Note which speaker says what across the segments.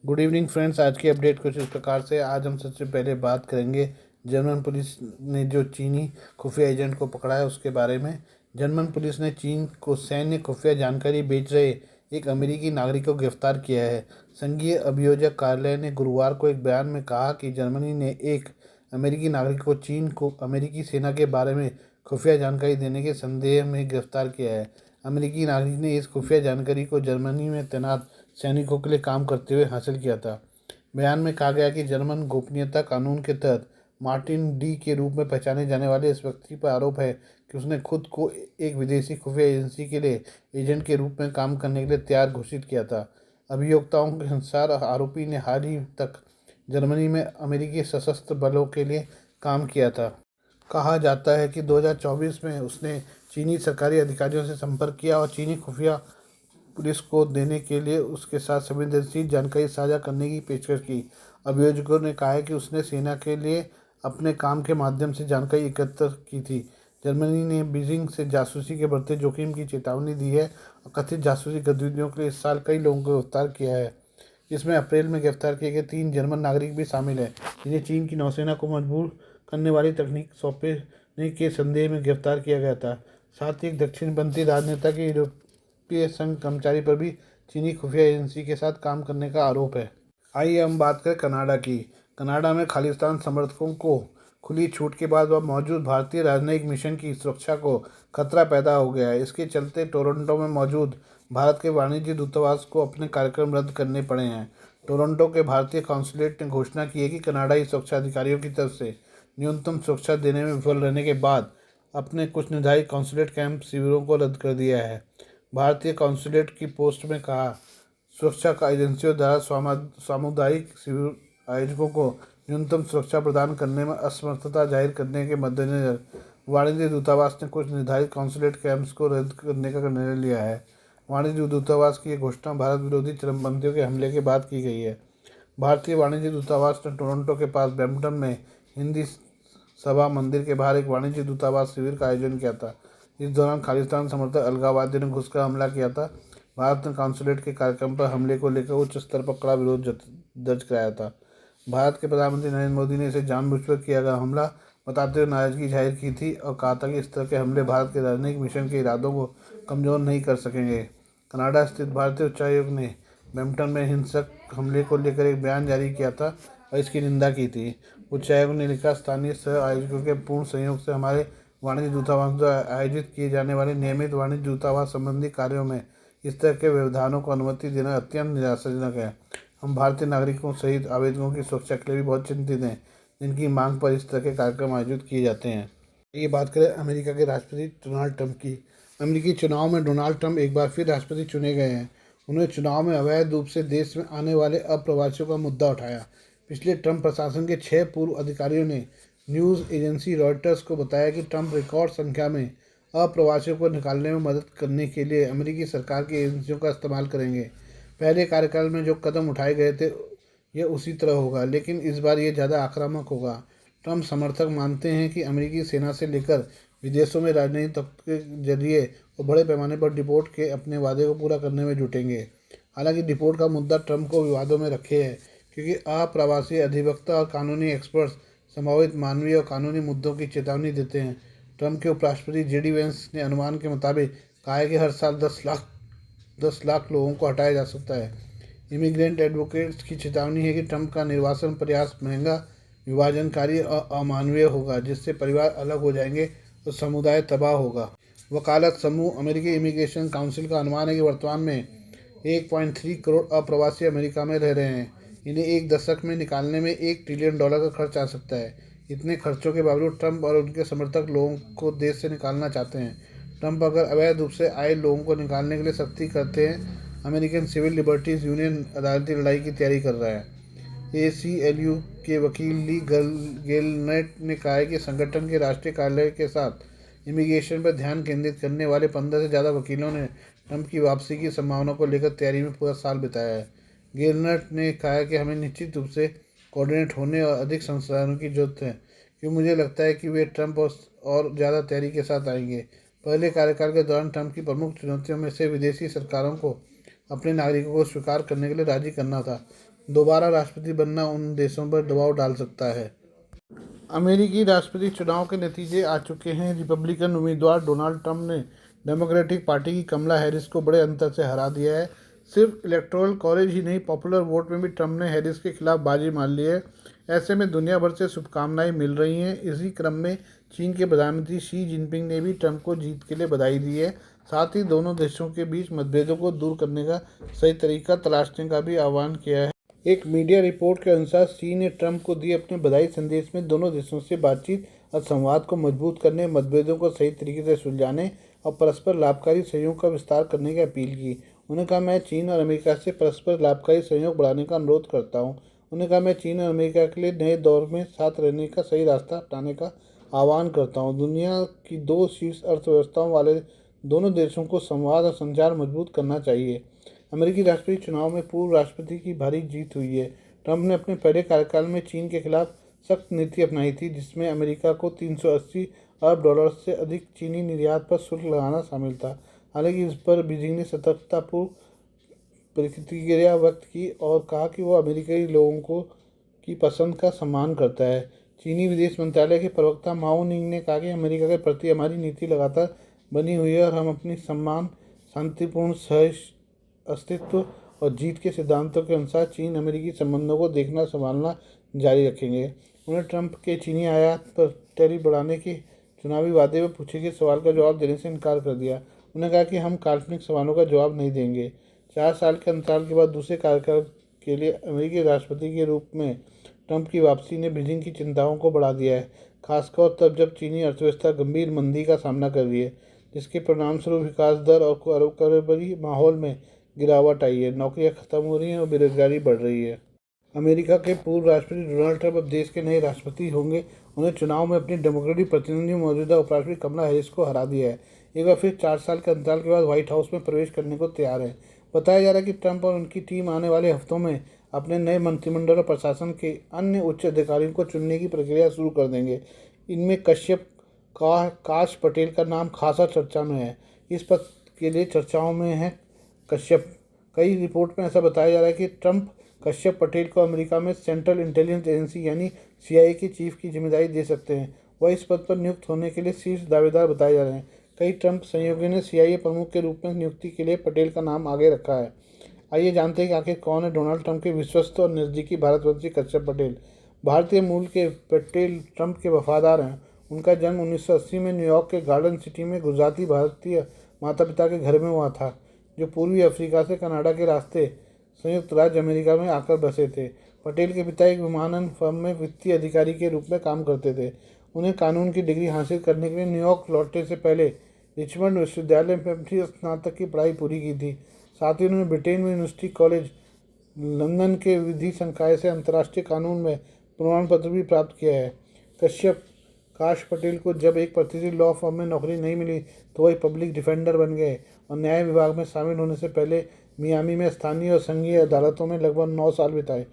Speaker 1: Good evening friends. आज की update कुछ इस प्रकार से। आज हम सबसे पहले बात करेंगे जर्मन पुलिस ने जो चीनी खुफिया एजेंट को पकड़ा है उसके बारे में। जर्मन पुलिस ने चीन को सैन्य खुफिया जानकारी बेच रहे एक अमेरिकी नागरिक को गिरफ्तार किया है। संघीय अभियोजक कार्यालय ने गुरुवार को एक बयान में कहा कि जर्मनी ने एक अमेरिकी नागरिक को चीन को अमेरिकी सेना के बारे में खुफिया जानकारी देने के संदेह में गिरफ्तार किया है। अमेरिकी नागरिक ने इस खुफिया जानकारी को जर्मनी में तैनात सैनिकों के लिए काम करते हुए हासिल किया था। बयान में कहा गया कि जर्मन गोपनीयता कानून के तहत मार्टिन डी के रूप में पहचाने जाने वाले इस व्यक्ति पर आरोप है कि उसने खुद को एक विदेशी खुफिया एजेंसी के लिए एजेंट के रूप में काम करने के लिए तैयार घोषित किया था। अभियोक्ताओं के अनुसार आरोपी ने हाल ही तक जर्मनी में अमेरिकी सशस्त्र बलों के लिए काम किया था। कहा जाता है कि 2024 में उसने चीनी सरकारी अधिकारियों से संपर्क किया और चीनी खुफिया पुलिस को देने के लिए उसके साथ संवेदनशील जानकारी साझा करने की पेशकश की। अभियोजकों ने कहा है कि उसने सेना के लिए अपने काम के माध्यम से जानकारी एकत्र की थी। जर्मनी ने बीजिंग से जासूसी के बढ़ते जोखिम की चेतावनी दी है और कथित जासूसी गतिविधियों के लिए इस साल कई लोगों को गिरफ्तार किया है। इसमें अप्रैल में गिरफ्तार किए गए 3 जर्मन नागरिक भी शामिल हैं, जिन्हें चीन की नौसेना को मजबूर करने वाली तकनीक सौंपने के संदेह में गिरफ्तार किया गया था। साथ ही एक दक्षिणपंथी राजनेता के यूरोपीय संघ कर्मचारी पर भी चीनी खुफिया एजेंसी के साथ काम करने का आरोप है। आइए हम बात करें कनाडा की। कनाडा में खालिस्तान समर्थकों को खुली छूट के बाद वह मौजूद भारतीय राजनयिक मिशन की सुरक्षा को खतरा पैदा हो गया है। इसके चलते टोरंटो में मौजूद भारत के वाणिज्य दूतावास को अपने कार्यक्रम रद्द करने पड़े हैं। टोरंटो के भारतीय कॉन्सुलेट ने घोषणा की है कि कनाडाई सुरक्षा अधिकारियों की तरफ से न्यूनतम सुरक्षा देने में विफल रहने के बाद अपने कुछ निर्धारित कॉन्सुलेट कैंप शिविरों को रद्द कर दिया है। भारतीय कॉन्सुलेट की पोस्ट में कहा, सुरक्षा का एजेंसियों द्वारा सामुदायिक शिविर आयोजकों को न्यूनतम सुरक्षा प्रदान करने में असमर्थता जाहिर करने के मद्देनजर वाणिज्य दूतावास ने कुछ निर्धारित कॉन्सुलेट कैंप्स को रद्द करने का निर्णय लिया है। वाणिज्य दूतावास की यह घोषणा भारत विरोधी चरमपंथियों के हमले के बाद की गई है। भारतीय वाणिज्य दूतावास ने टोरंटो के पास ब्रैम्पटन में हिंदी सभा मंदिर के बाहर एक वाणिज्य दूतावास शिविर का आयोजन किया था। इस दौरान खालिस्तान समर्थक अलगाववादियों ने घुसकर हमला किया था। भारत ने कॉन्सुलेट के कार्यक्रम पर हमले को लेकर उच्च स्तर पर कड़ा विरोध दर्ज कराया था। भारत के प्रधानमंत्री नरेंद्र मोदी ने इसे जानबूझकर किया गया हमला बताते हुए नाराजगी जाहिर की थी और कहा था कि इस तरह के हमले भारत के राजनयिक मिशन के इरादों को कमजोर नहीं कर सकेंगे। कनाडा स्थित भारतीय उच्चायोग ने ब्रैम्पटन में हिंसक हमले को लेकर एक बयान जारी किया था और इसकी निंदा की थी। उच्चायोग ने लिखा, स्थानीय सह आयोजकों के पूर्ण सहयोग से हमारे वाणिज्य दूतावास द्वारा आयोजित किए जाने वाले नियमित वाणिज्य दूतावास संबंधी कार्यों में इस तरह के व्यवधानों को अनुमति देना अत्यंत निराशाजनक है। हम भारतीय नागरिकों सहित आवेदकों की सुरक्षा के लिए भी बहुत चिंतित हैं, जिनकी मांग पर इस तरह के कार्यक्रम आयोजित किए जाते हैं। ये बात करें अमेरिका के राष्ट्रपति डोनाल्ड ट्रंप की। अमेरिकी चुनाव में डोनाल्ड ट्रंप एक बार फिर राष्ट्रपति चुने गए हैं। उन्होंने चुनाव में अवैध रूप से देश में आने वाले अप्रवासियों का मुद्दा उठाया। पिछले ट्रंप प्रशासन के 6 पूर्व अधिकारियों ने न्यूज़ एजेंसी रॉयटर्स को बताया कि ट्रंप रिकॉर्ड संख्या में अप्रवासियों को निकालने में मदद करने के लिए अमेरिकी सरकार की एजेंसियों का इस्तेमाल करेंगे। पहले कार्यकाल में जो कदम उठाए गए थे यह उसी तरह होगा, लेकिन इस बार ये ज़्यादा आक्रामक होगा। ट्रंप समर्थक मानते हैं कि अमेरिकी सेना से लेकर विदेशों में राजनीतिक तत्व के जरिए वो बड़े पैमाने पर डिपोर्ट के अपने वादे को पूरा करने में जुटेंगे। हालांकि डिपोर्ट का मुद्दा ट्रंप को विवादों में रखे है, क्योंकि अप्रवासी अधिवक्ता और कानूनी एक्सपर्ट्स संभावित मानवीय और कानूनी मुद्दों की चेतावनी देते हैं। ट्रंप के उपराष्ट्रपति जेडी वेंस ने अनुमान के मुताबिक कहा है कि हर साल 10 लाख लोगों को हटाया जा सकता है। इमिग्रेंट एडवोकेट्स की चेतावनी है कि ट्रंप का निर्वासन प्रयास महंगा, विभाजनकारी और अमानवीय होगा, जिससे परिवार अलग हो जाएंगे और समुदाय तबाह होगा। वकालत समूह अमेरिकी इमिग्रेशन काउंसिल का अनुमान है कि वर्तमान में 1.3 करोड़ अप्रवासी अमेरिका में रह रहे हैं। इन्हें एक दशक में निकालने में $1 ट्रिलियन का खर्च आ सकता है। इतने खर्चों के बावजूद ट्रंप और उनके समर्थक लोगों को देश से निकालना चाहते हैं। ट्रंप अगर अवैध रूप से आए लोगों को निकालने के लिए सख्ती करते हैं, अमेरिकन सिविल लिबर्टीज़ यूनियन अदालती लड़ाई की तैयारी कर रहा है। ACLU के वकील ली गेलनेट ने कहा है कि संगठन के राष्ट्रीय कार्यालय के साथ इमिग्रेशन पर ध्यान केंद्रित करने वाले 15 से ज़्यादा वकीलों ने ट्रंप की वापसी की संभावना को लेकर तैयारी में पूरा साल बिताया है। गेलनेट ने कहा कि हमें निश्चित रूप से कोऑर्डिनेट होने और अधिक संसाधनों की जरूरत है, क्योंकि मुझे लगता है कि वे ट्रंप और ज़्यादा तैयारी के साथ आएंगे। पहले कार्यकाल के दौरान ट्रंप की प्रमुख चुनौतियों में से विदेशी सरकारों को अपने नागरिकों को स्वीकार करने के लिए राजी करना था। दोबारा राष्ट्रपति बनना उन देशों पर दबाव डाल सकता है। अमेरिकी राष्ट्रपति चुनाव के नतीजे आ चुके हैं। रिपब्लिकन उम्मीदवार डोनाल्ड ट्रंप ने डेमोक्रेटिक पार्टी की कमला हैरिस को बड़े अंतर से हरा दिया है। सिर्फ इलेक्टोरल कॉलेज ही नहीं, पॉपुलर वोट में भी ट्रंप ने हैरिस के खिलाफ बाजी मार ली है। ऐसे में दुनिया भर से शुभकामनाएं मिल रही हैं। इसी क्रम में चीन के प्रधानमंत्री शी जिनपिंग ने भी ट्रंप को जीत के लिए बधाई दी है। साथ ही दोनों देशों के बीच मतभेदों को दूर करने का सही तरीका तलाशने का भी आह्वान किया है। एक मीडिया रिपोर्ट के अनुसार शी ने ट्रंप को दिए अपने बधाई संदेश में दोनों देशों से बातचीत और संवाद को मजबूत करने, मतभेदों को सही तरीके से सुलझाने और परस्पर लाभकारी सहयोग का विस्तार करने की अपील की। उन्होंने कहा, मैं चीन और अमेरिका से परस्पर लाभकारी सहयोग बढ़ाने का अनुरोध करता हूँ। उन्होंने कहा, मैं चीन और अमेरिका के लिए नए दौर में साथ रहने का सही रास्ता अपनाने का आह्वान करता हूँ। दुनिया की दो शीर्ष अर्थव्यवस्थाओं वाले दोनों देशों को संवाद और संचार मजबूत करना चाहिए। अमेरिकी राष्ट्रपति चुनाव में पूर्व राष्ट्रपति की भारी जीत हुई है। ट्रंप ने अपने पहले कार्यकाल में चीन के खिलाफ सख्त नीति अपनाई थी, जिसमें अमेरिका को 380 अरब डॉलर से अधिक चीनी निर्यात पर शुल्क लगाना शामिल था। हालांकि इस पर बीजिंग ने सतर्कतापूर्व प्रतिक्रिया व्यक्त की और कहा कि वो अमेरिकी लोगों की पसंद का सम्मान करता है। चीनी विदेश मंत्रालय के प्रवक्ता माओ निंग ने कहा कि अमेरिका के प्रति हमारी नीति लगातार बनी हुई है और हम अपनी सम्मान, शांतिपूर्ण अस्तित्व और जीत के सिद्धांतों के अनुसार चीन अमेरिकी संबंधों को देखना संभालना जारी रखेंगे। उन्होंने ट्रंप के चीनी आयात पर टैरिफ बढ़ाने के चुनावी वादे में पूछे गए सवाल का जवाब देने से इनकार कर दिया। उन्होंने कहा कि हम काल्पनिक सवालों का जवाब नहीं देंगे। 4 साल के अंतराल के बाद दूसरे कार्यकाल के लिए अमेरिकी राष्ट्रपति के रूप में ट्रंप की वापसी ने बीजिंग की चिंताओं को बढ़ा दिया है, खासतौर तब जब चीनी अर्थव्यवस्था गंभीर मंदी का सामना कर रही है, जिसके परिणामस्वरूप विकास दर और कारोबारी माहौल में गिरावट आई है। नौकरियां खत्म हो रही हैं और बेरोजगारी बढ़ रही है। अमेरिका के पूर्व राष्ट्रपति डोनाल्ड ट्रंप अब देश के नए राष्ट्रपति होंगे। उन्हें चुनाव में अपनी डेमोक्रेटिक प्रतिनिधि मौजूदा उपराष्ट्रपति कमला हैरिस को हरा दिया है। एक बार फिर 4 साल के अंतराल के बाद व्हाइट हाउस में प्रवेश करने को तैयार है। बताया जा रहा है कि ट्रंप और उनकी टीम आने वाले हफ्तों में अपने नए मंत्रिमंडल और प्रशासन के अन्य उच्च अधिकारियों को चुनने की प्रक्रिया शुरू कर देंगे। इनमें कश्यप काश पटेल का नाम खासा चर्चा में है। इस पद के लिए चर्चाओं में है कश्यप। कई रिपोर्ट में ऐसा बताया जा रहा है कि ट्रंप कश्यप पटेल को अमेरिका में सेंट्रल इंटेलिजेंस एजेंसी यानी CIA के चीफ की जिम्मेदारी दे सकते हैं। वह इस पद पर नियुक्त होने के लिए शीर्ष दावेदार बताए जा रहे हैं। कई ट्रंप सहयोगियों ने CIA प्रमुख के रूप में नियुक्ति के लिए पटेल का नाम आगे रखा है। आइए जानते हैं कि आखिर कौन है डोनाल्ड ट्रंप के विश्वस्त और नज़दीकी भारतवंशी कश्यप पटेल। भारतीय मूल के पटेल ट्रंप के वफादार हैं। उनका जन्म 1980 में न्यूयॉर्क के गार्डन सिटी में गुजराती भारतीय माता पिता के घर में हुआ था, जो पूर्वी अफ्रीका से कनाडा के रास्ते संयुक्त राज्य अमेरिका में आकर बसे थे। पटेल के पिता एक विमानन फर्म में वित्तीय अधिकारी के रूप में काम करते थे। उन्हें कानून की डिग्री हासिल करने के लिए न्यूयॉर्क लौटने से पहले रिचमंड विश्वविद्यालय में अपनी स्नातक की पढ़ाई पूरी की थी। साथ ही उन्होंने ब्रिटेन में यूनिवर्सिटी कॉलेज लंदन के विधि संकाय से अंतर्राष्ट्रीय कानून में प्रमाण पत्र भी प्राप्त किया है। कश्यप काश पटेल को जब एक प्रतिष्ठित लॉ फर्म में नौकरी नहीं मिली तो वह पब्लिक डिफेंडर बन गए और न्याय विभाग में शामिल होने से पहले मियामी में स्थानीय और संघीय अदालतों में लगभग 9 साल बिताए।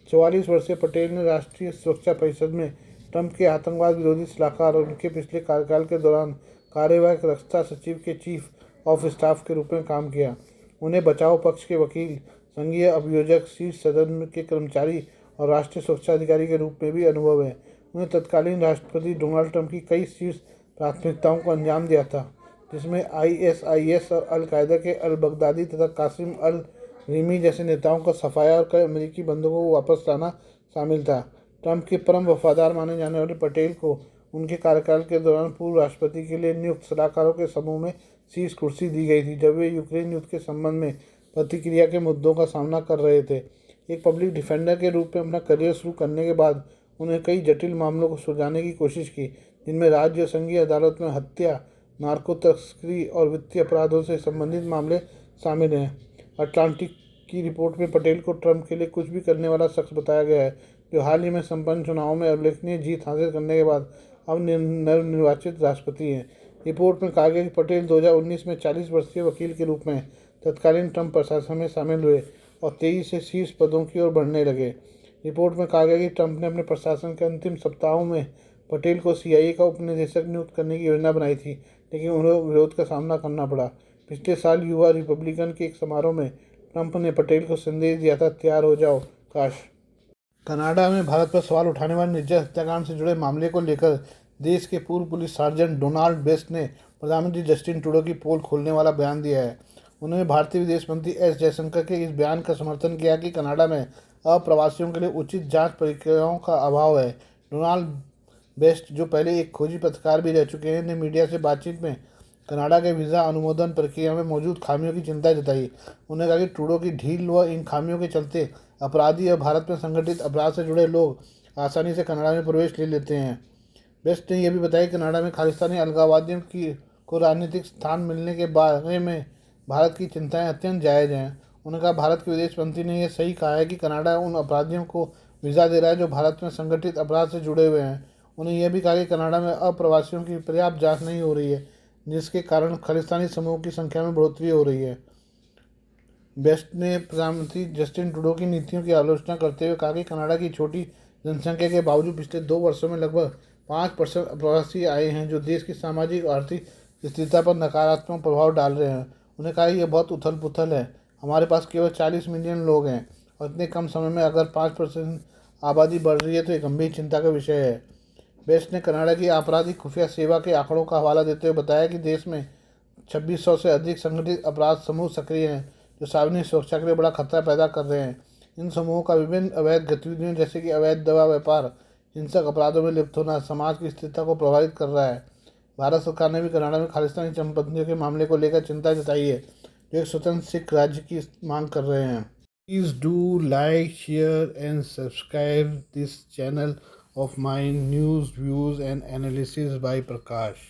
Speaker 1: 44 वर्षीय पटेल ने राष्ट्रीय सुरक्षा परिषद में ट्रंप के आतंकवाद विरोधी सलाहकार और उनके पिछले कार्यकाल के दौरान कार्यवाहक रक्षा सचिव के चीफ ऑफ स्टाफ के रूप में काम किया। उन्हें बचाव पक्ष के वकील, संघीय अभियोजक, शीर्ष सदन के कर्मचारी और राष्ट्रीय सुरक्षा अधिकारी के रूप में भी अनुभव है। उन्हें तत्कालीन राष्ट्रपति डोनाल्ड ट्रंप की कई शीर्ष प्राथमिकताओं को अंजाम दिया था, जिसमें ISIS और अल-कायदा के अल-बगदादी तथा कासिम अल-रिमी जैसे नेताओं का सफाया और कई अमेरिकी बंधुओं को वापस लाना शामिल था। ट्रंप के परम वफादार माने जाने वाले पटेल को उनके कार्यकाल के दौरान पूर्व राष्ट्रपति के लिए नियुक्त सलाहकारों के समूह में शीर्ष कुर्सी दी गई थी, जब वे यूक्रेन युद्ध के संबंध में प्रतिक्रिया के मुद्दों का सामना कर रहे थे। एक पब्लिक डिफेंडर के रूप में अपना करियर शुरू करने के बाद उन्हें कई जटिल मामलों को सुलझाने की कोशिश की, जिनमें राज्य और संघीय अदालत में हत्या, नार्को तस्करी और वित्तीय अपराधों से संबंधित मामले शामिल हैं। अटलांटिक की रिपोर्ट में पटेल को ट्रंप के लिए कुछ भी करने वाला शख्स बताया गया है, जो हाल ही में संपन्न चुनाव में उल्लेखनीय जीत हासिल करने के बाद अब नवनिर्वाचित राष्ट्रपति हैं। रिपोर्ट में कहा गया कि पटेल 2019 में 40 वर्षीय वकील के रूप में तत्कालीन ट्रंप प्रशासन में शामिल हुए और तेजी से शीर्ष पदों की ओर बढ़ने लगे। रिपोर्ट में कहा गया कि ट्रंप ने अपने प्रशासन के अंतिम सप्ताहों में पटेल को CIA का उपनिदेशक नियुक्त करने की योजना बनाई थी, लेकिन उन्हें विरोध का सामना करना पड़ा। पिछले साल युवा रिपब्लिकन के एक समारोह में ट्रंप ने पटेल को संदेश दिया था, तैयार हो जाओ, प्रकाश। कनाडा में भारत पर सवाल उठाने वाले निर्भया हत्याकांड से जुड़े मामले को लेकर देश के पूर्व पुलिस सार्जेंट डोनाल्ड बेस्ट ने प्रधानमंत्री जस्टिन ट्रूडो की पोल खोलने वाला बयान दिया है। उन्होंने भारतीय विदेश मंत्री एस जयशंकर के इस बयान का समर्थन किया कि कनाडा में अप्रवासियों के लिए उचित जांच प्रक्रियाओं का अभाव है। डोनाल्ड बेस्ट, जो पहले एक खोजी पत्रकार भी रह चुके हैं, ने मीडिया से बातचीत में कनाडा के वीज़ा अनुमोदन प्रक्रिया में मौजूद खामियों की चिंता जताई। उन्होंने कहा कि ट्रूडो की ढील व इन खामियों के चलते अपराधी और भारत में संगठित अपराध से जुड़े लोग आसानी से कनाडा में प्रवेश ले लेते हैं। बेस्ट ने यह भी बताया कि कनाडा में खालिस्तानी अलगाववादियों को राजनीतिक स्थान मिलने के बारे में भारत की चिंताएं अत्यंत जायज़ हैं। उन्होंने कहा, भारत के विदेश मंत्री ने यह सही कहा है कि कनाडा उन अपराधियों को वीज़ा दे रहा है जो भारत में संगठित अपराध से जुड़े हुए हैं। उन्होंने यह भी कहा कि कनाडा में अप्रवासियों की पर्याप्त जाँच नहीं हो रही है, जिसके कारण खालिस्तानी समूहों की संख्या में बढ़ोतरी हो रही है। बेस्ट ने प्रधानमंत्री जस्टिन ट्रूडो की नीतियों की आलोचना करते हुए कहा कि कनाडा की छोटी जनसंख्या के बावजूद पिछले 2 वर्षों में लगभग 5% अप्रवासी आए हैं, जो देश की सामाजिक और आर्थिक स्थिरता पर नकारात्मक प्रभाव डाल रहे हैं। उन्होंने कहा कि यह बहुत उथल पुथल है। हमारे पास केवल 40 मिलियन लोग हैं और इतने कम समय में अगर 5% आबादी बढ़ रही है तो एक गंभीर चिंता का विषय है। बेस्ट ने कनाडा की आपराधिक खुफिया सेवा के आंकड़ों का हवाला देते हुए बताया कि देश में 2600 से अधिक संगठित अपराध समूह सक्रिय हैं, जो सार्वजनिक सुरक्षा के लिए बड़ा खतरा पैदा कर रहे हैं। इन समूहों का विभिन्न अवैध गतिविधियों जैसे कि अवैध दवा व्यापार, हिंसक अपराधों में लिप्त होना समाज की स्थिरता को प्रभावित कर रहा है। भारत सरकार ने भी कनाडा में खालिस्तानी चरमपंथियों के मामले को लेकर चिंता जताई है, जो एक स्वतंत्र सिख राज्य की मांग कर रहे हैं। Please do like, share and subscribe this channel of my news, views and analysis by Prakash.